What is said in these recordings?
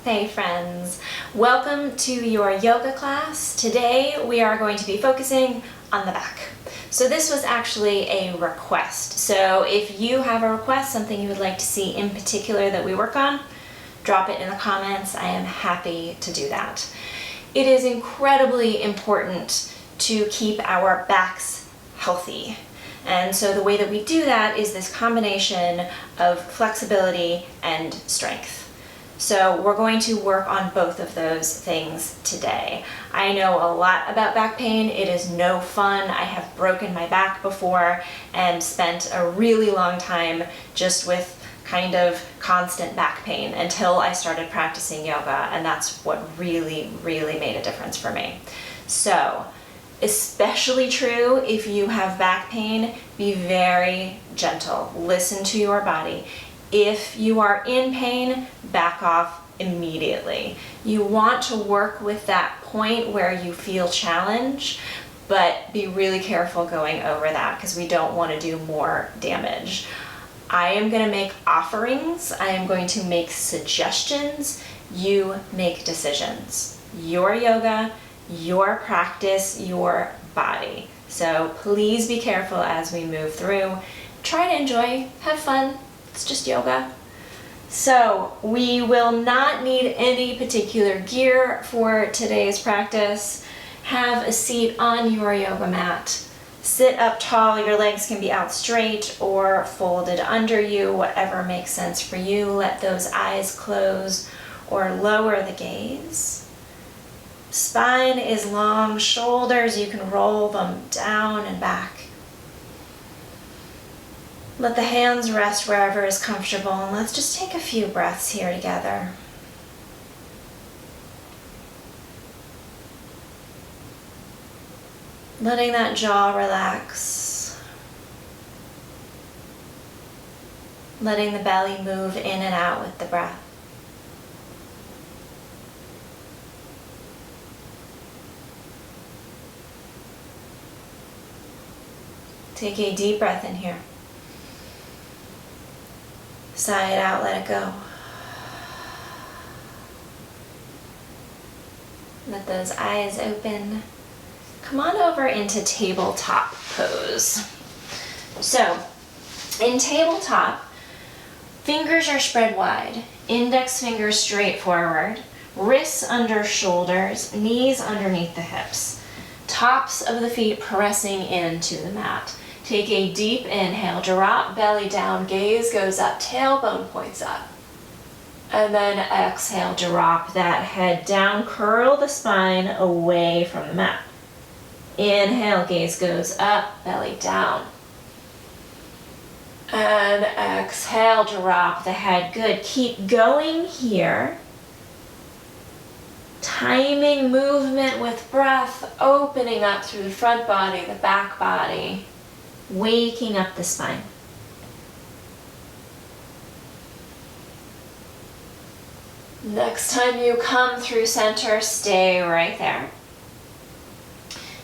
Hey friends, welcome to your yoga class. Today we are going to be focusing on the back. So this was actually a request. So if you have a request, something you would like to see in particular that we work on, drop it in the comments. I am happy to do that. It is incredibly important to keep our backs healthy. And so the way that we do that is this combination of flexibility and strength. So we're going to work on both of those things today. I know a lot about back pain. It is no fun. I have broken my back before and spent a really long time just with kind of constant back pain until I started practicing yoga, and that's what really made a difference for me. So, especially true if you have back pain, be very gentle. Listen to your body. If you are in pain, back off immediately. You want to work with that point where you feel challenge, but be really careful going over that because we don't want to do more damage. I am going to make offerings. I am going to make suggestions. You make decisions. Your yoga, your practice, your body. So please be careful as we move through. Try to enjoy, have fun. It's just yoga. So we will not need any particular gear for today's practice. Have a seat on your yoga mat. Sit up tall. Your legs can be out straight or folded under you, whatever makes sense for you. Let those eyes close or lower the gaze. Spine is long, shoulders, you can roll them down and back. Let the hands rest wherever is comfortable, and let's just take a few breaths here together. Letting that jaw relax. Letting the belly move in and out with the breath. Take a deep breath in here. Sigh it out, let it go. Let those eyes open. Come on over into tabletop pose. So, in tabletop, fingers are spread wide, index fingers straight forward, wrists under shoulders, knees underneath the hips, tops of the feet pressing into the mat. Take a deep inhale, drop belly down, gaze goes up, tailbone points up. And then exhale, drop that head down, curl the spine away from the mat. Inhale, gaze goes up, belly down. And exhale, drop the head. Good, keep going here. Timing movement with breath, opening up through the front body, the back body. Waking up the spine. Next time you come through center, stay right there.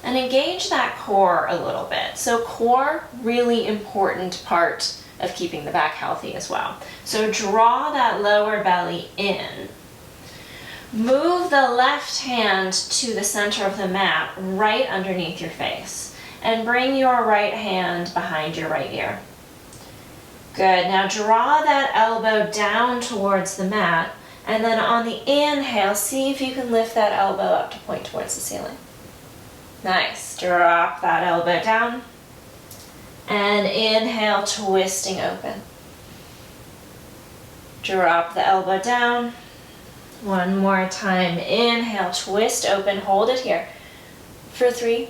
And engage that core a little bit. So core, really important part of keeping the back healthy as well. So draw that lower belly in. Move the left hand to the center of the mat, right underneath your face. And bring your right hand behind your right ear. Good, now draw that elbow down towards the mat, and then on the inhale, see if you can lift that elbow up to point towards the ceiling. Nice, drop that elbow down, and inhale, twisting open. Drop the elbow down, one more time, inhale, twist open, hold it here for 3,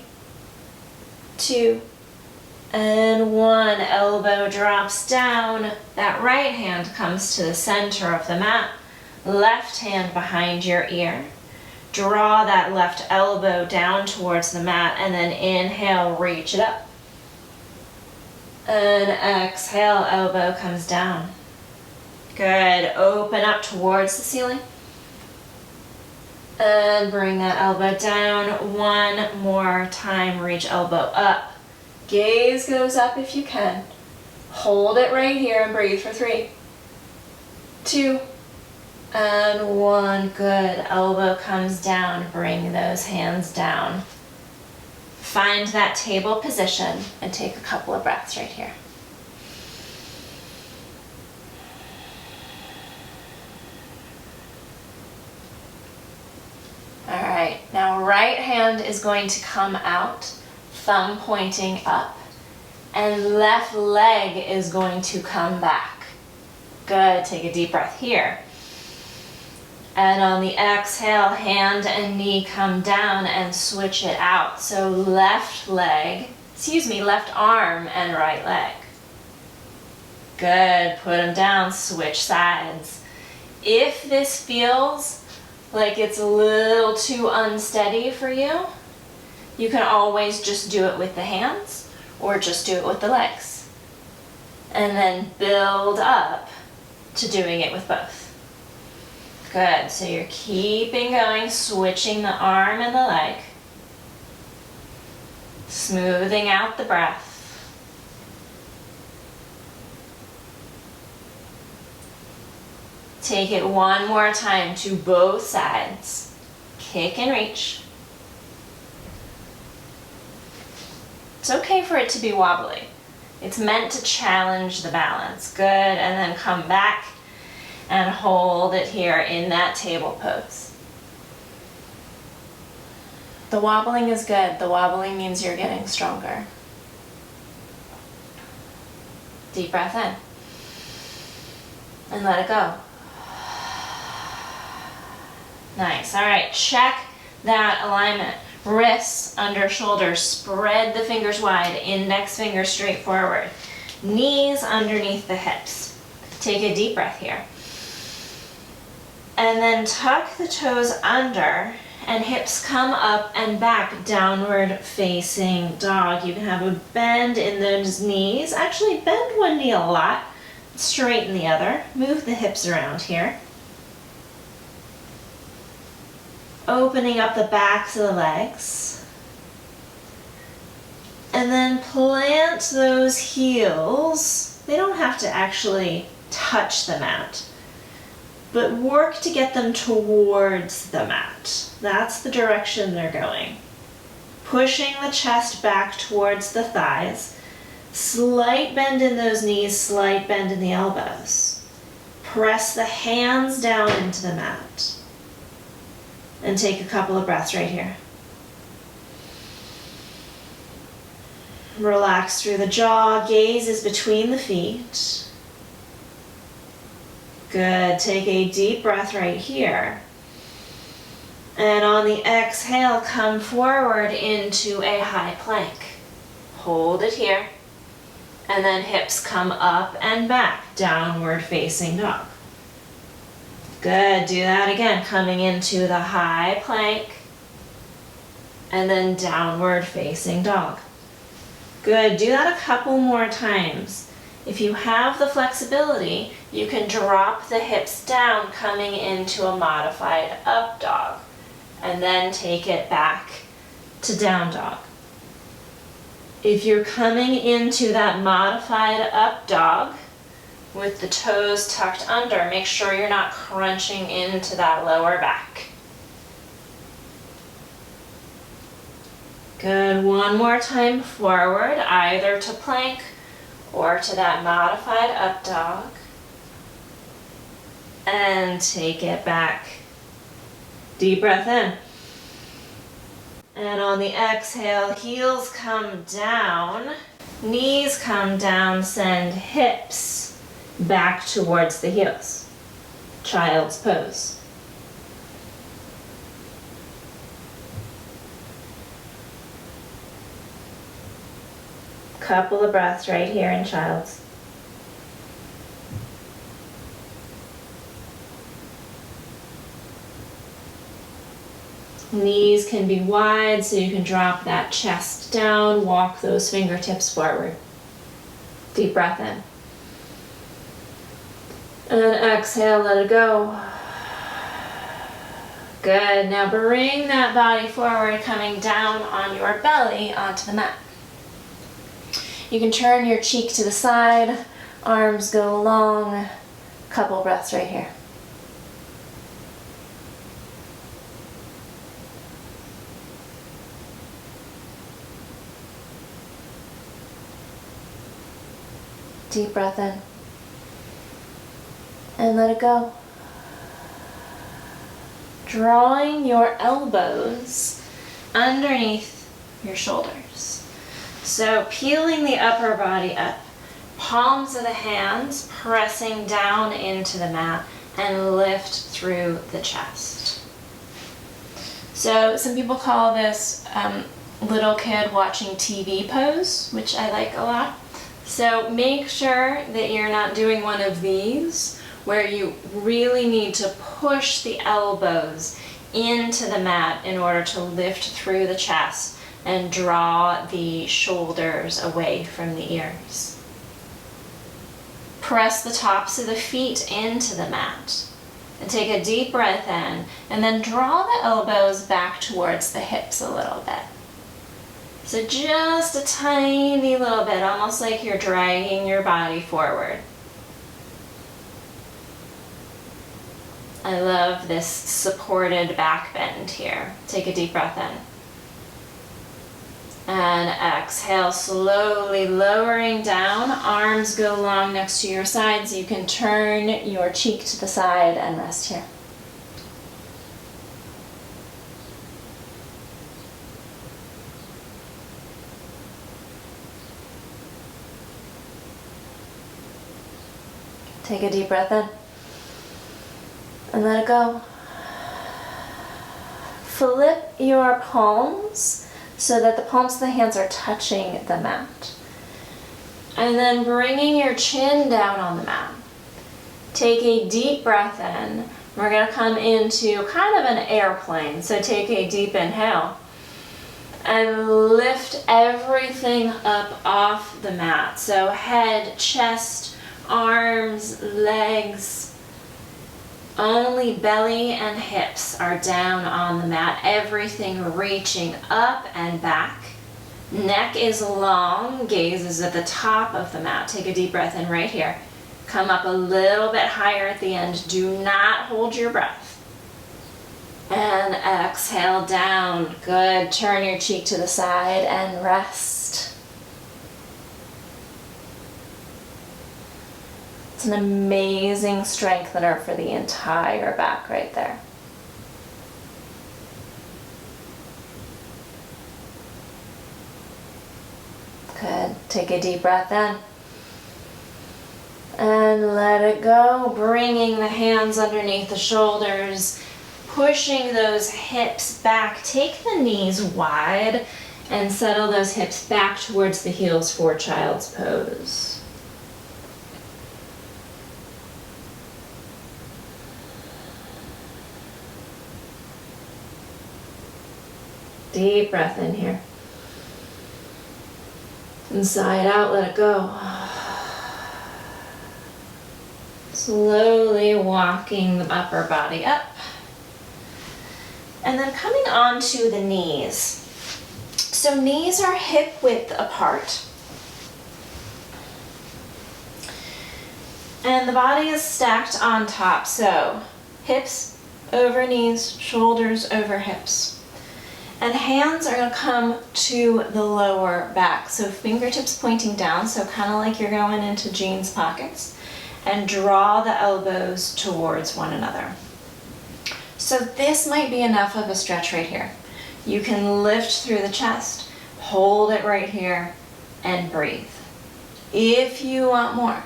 2, and 1. Elbow drops down. That right hand comes to the center of the mat. Left hand behind your ear. Draw that left elbow down towards the mat and then inhale, reach it up. And exhale, elbow comes down. Good. Open up towards the ceiling. And bring that elbow down. One more time, reach elbow up. Gaze goes up if you can. Hold it right here and breathe for 3, 2, And one. Good. Elbow comes down. Bring those hands down. Find that table position and take a couple of breaths right here. All right, now right hand is going to come out, thumb pointing up, and left leg is going to come back. Good, take a deep breath here. And on the exhale, hand and knee come down and switch it out. So left arm and right leg. Good, put them down, switch sides. If this feels like it's a little too unsteady for you, you can always just do it with the hands or just do it with the legs. And then build up to doing it with both. Good, so you're keeping going, switching the arm and the leg. Smoothing out the breath. Take it one more time to both sides. Kick and reach. It's okay for it to be wobbly. It's meant to challenge the balance. Good, and then come back and hold it here in that table pose. The wobbling is good. The wobbling means you're getting stronger. Deep breath in. And let it go. Nice. All right, check that alignment. Wrists under shoulders, spread the fingers wide, index finger straight forward. Knees underneath the hips. Take a deep breath here. And then tuck the toes under and hips come up and back, downward facing dog. You can have a bend in those knees. Actually, bend one knee a lot, straighten the other. Move the hips around here. Opening up the backs of the legs. And then plant those heels. They don't have to actually touch the mat, but work to get them towards the mat. That's the direction they're going. Pushing the chest back towards the thighs. Slight bend in those knees, slight bend in the elbows. Press the hands down into the mat. And take a couple of breaths right here. Relax through the jaw, gaze is between the feet. Good, take a deep breath right here. And on the exhale, come forward into a high plank. Hold it here. And then hips come up and back, downward facing dog. Good, do that again, coming into the high plank and then downward facing dog. Good, do that a couple more times. If you have the flexibility, you can drop the hips down, coming into a modified up dog, and then take it back to down dog. If you're coming into that modified up dog, with the toes tucked under, make sure you're not crunching into that lower back. Good, one more time forward, either to plank or to that modified up dog. And take it back. Deep breath in. And on the exhale, heels come down, knees come down, send hips back towards the heels. Child's pose. Couple of breaths right here in child's. Knees can be wide so you can drop that chest down, walk those fingertips forward. Deep breath in. And exhale, let it go. Good, now bring that body forward, coming down on your belly onto the mat. You can turn your cheek to the side, arms go long, couple breaths right here. Deep breath in. And let it go. Drawing your elbows underneath your shoulders. So peeling the upper body up. Palms of the hands pressing down into the mat and lift through the chest. So some people call this little kid watching TV pose, which I like a lot. So make sure that you're not doing one of these where you really need to push the elbows into the mat in order to lift through the chest and draw the shoulders away from the ears. Press the tops of the feet into the mat and take a deep breath in, and then draw the elbows back towards the hips a little bit. So just a tiny little bit, almost like you're dragging your body forward. I love this supported back bend here. Take a deep breath in. And exhale, slowly lowering down. Arms go long next to your sides. You can turn your cheek to the side and rest here. Take a deep breath in. And let it go. Flip your palms so that the palms of the hands are touching the mat. And then bringing your chin down on the mat. Take a deep breath in. We're going to come into kind of an airplane. So take a deep inhale. And lift everything up off the mat. So head, chest, arms, legs. Only belly and hips are down on the mat. Everything reaching up and back. Neck is long, gaze is at the top of the mat. Take a deep breath in right here. Come up a little bit higher at the end. Do not hold your breath. And exhale down. Good. Turn your cheek to the side and rest. It's an amazing strengthener for the entire back right there. Good. Take a deep breath in. And let it go. Bringing the hands underneath the shoulders. Pushing those hips back. Take the knees wide and settle those hips back towards the heels for child's pose. Deep breath in here. Inside out, let it go. Slowly walking the upper body up. And then coming onto the knees. So knees are hip width apart. And the body is stacked on top. So hips over knees, shoulders over hips. And hands are going to come to the lower back. So fingertips pointing down, so kind of like you're going into jeans pockets. And draw the elbows towards one another. So this might be enough of a stretch right here. You can lift through the chest, hold it right here, and breathe. If you want more,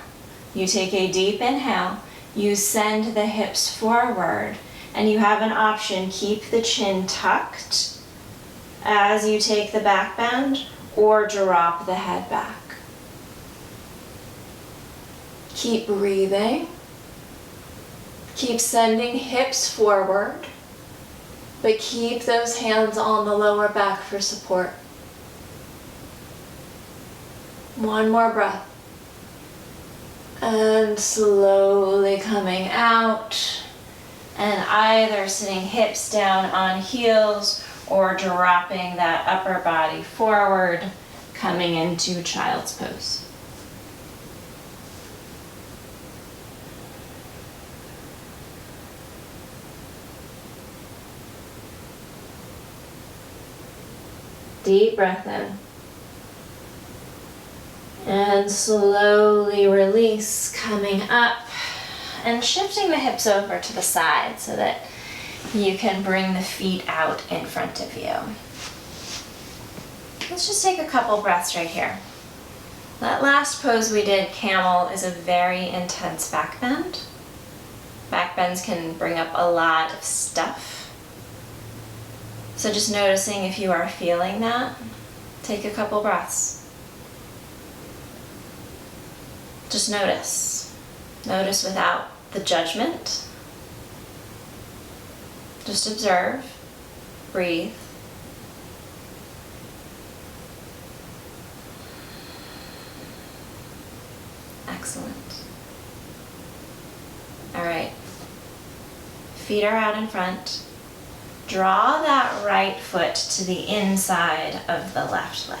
you take a deep inhale, you send the hips forward, and you have an option, keep the chin tucked as you take the back bend, or drop the head back. Keep breathing. Keep sending hips forward, but keep those hands on the lower back for support. One more breath. And slowly coming out, and either sitting hips down on heels or dropping that upper body forward, coming into child's pose. Deep breath in. And slowly release, coming up and shifting the hips over to the side so that you can bring the feet out in front of you. Let's just take a couple breaths right here. That last pose we did, Camel, is a very intense back bend. Back bends can bring up a lot of stuff. So just noticing if you are feeling that, take a couple breaths. Just notice. Notice without the judgment. Just observe, breathe. Excellent. All right. Feet are out in front. Draw that right foot to the inside of the left leg.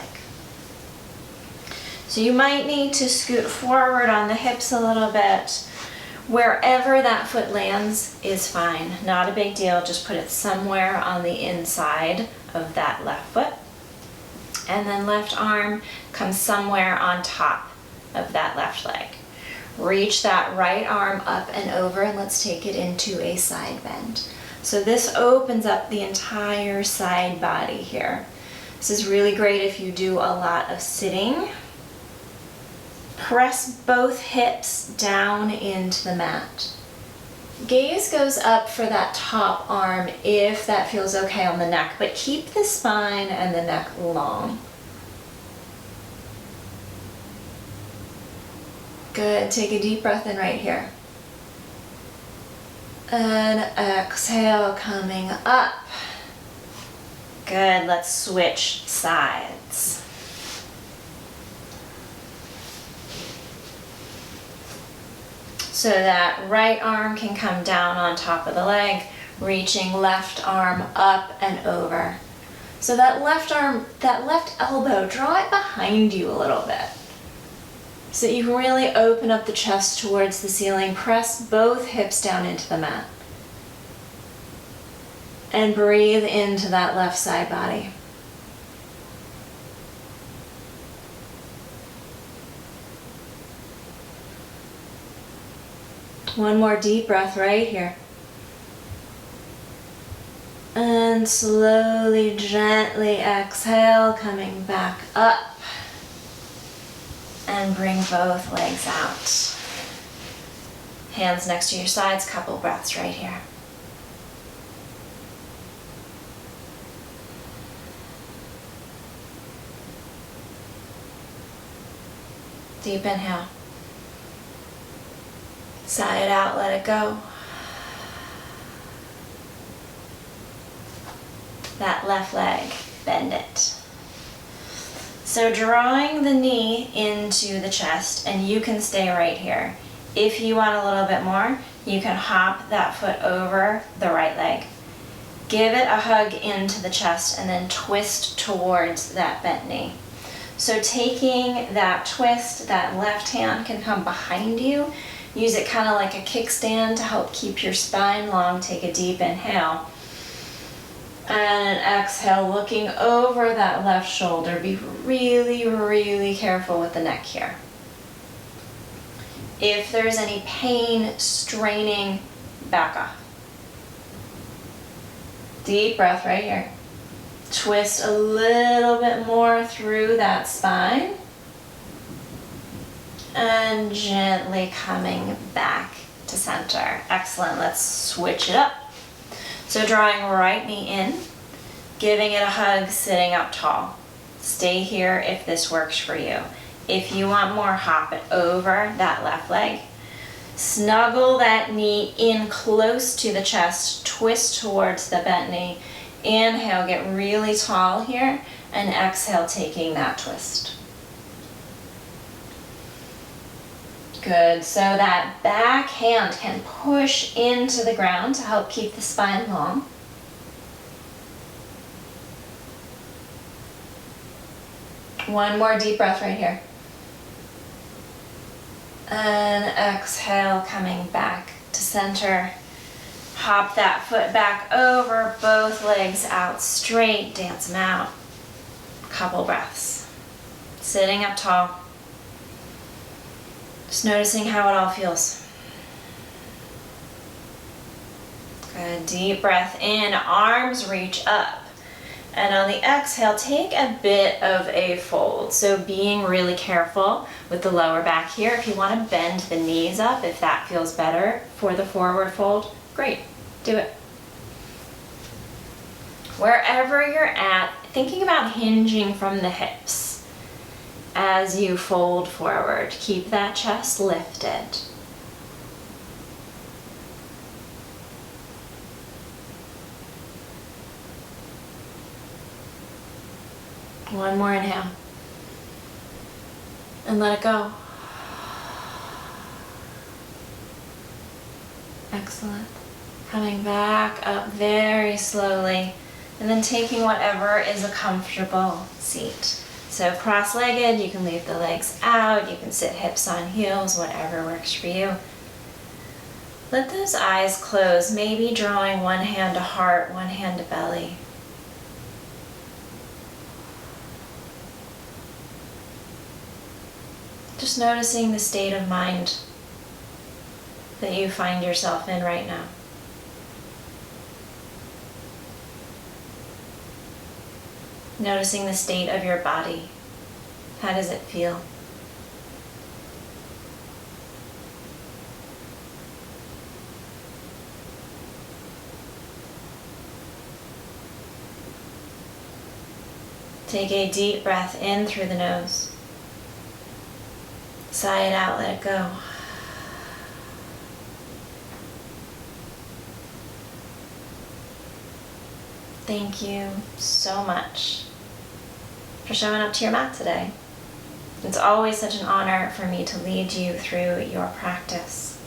So you might need to scoot forward on the hips a little bit. Wherever that foot lands is fine. Not a big deal. Just put it somewhere on the inside of that left foot. And then left arm comes somewhere on top of that left leg. Reach that right arm up and over, and let's take it into a side bend. So this opens up the entire side body here. This is really great if you do a lot of sitting. Press both hips down into the mat. Gaze goes up for that top arm if that feels okay on the neck, but keep the spine and the neck long. Good, take a deep breath in right here. And exhale, coming up. Good, let's switch sides. So that right arm can come down on top of the leg, reaching left arm up and over. So that left arm, that left elbow, draw it behind you a little bit. So that you can really open up the chest towards the ceiling. Press both hips down into the mat. And breathe into that left side body. One more deep breath right here. And slowly, gently exhale, coming back up. And bring both legs out. Hands next to your sides, couple breaths right here. Deep inhale. Sigh it out, let it go. That left leg, bend it. So drawing the knee into the chest, and you can stay right here. If you want a little bit more, you can hop that foot over the right leg. Give it a hug into the chest and then twist towards that bent knee. So taking that twist, that left hand can come behind you. Use it kind of like a kickstand to help keep your spine long. Take a deep inhale. And exhale, looking over that left shoulder. Be really, really careful with the neck here. If there's any pain, straining, back off. Deep breath right here. Twist a little bit more through that spine. And gently coming back to center. Excellent, let's switch it up. So drawing right knee in, giving it a hug, sitting up tall. Stay here if this works for you. If you want more, hop it over that left leg. Snuggle that knee in close to the chest, twist towards the bent knee. Inhale, get really tall here, and exhale, taking that twist. Good, so that back hand can push into the ground to help keep the spine long. One more deep breath right here. And exhale, coming back to center. Hop that foot back over, both legs out straight, dance them out. Couple breaths. Sitting up tall. Just noticing how it all feels. Good, deep breath in, arms reach up. And on the exhale, take a bit of a fold. So being really careful with the lower back here. If you want to bend the knees up, if that feels better for the forward fold, great, do it. Wherever you're at, thinking about hinging from the hips as you fold forward. Keep that chest lifted. One more inhale. And let it go. Excellent. Coming back up very slowly. And then taking whatever is a comfortable seat. So cross-legged, you can leave the legs out, you can sit hips on heels, whatever works for you. Let those eyes close, maybe drawing one hand to heart, one hand to belly. Just noticing the state of mind that you find yourself in right now. Noticing the state of your body. How does it feel? Take a deep breath in through the nose. Sigh it out, let it go. Thank you so much for showing up to your mat today. It's always such an honor for me to lead you through your practice.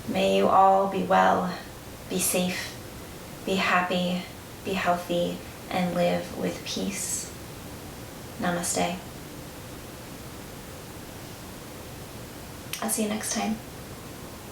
May you all be well, be safe, be happy, be healthy, and live with peace. Namaste. I'll see you next time.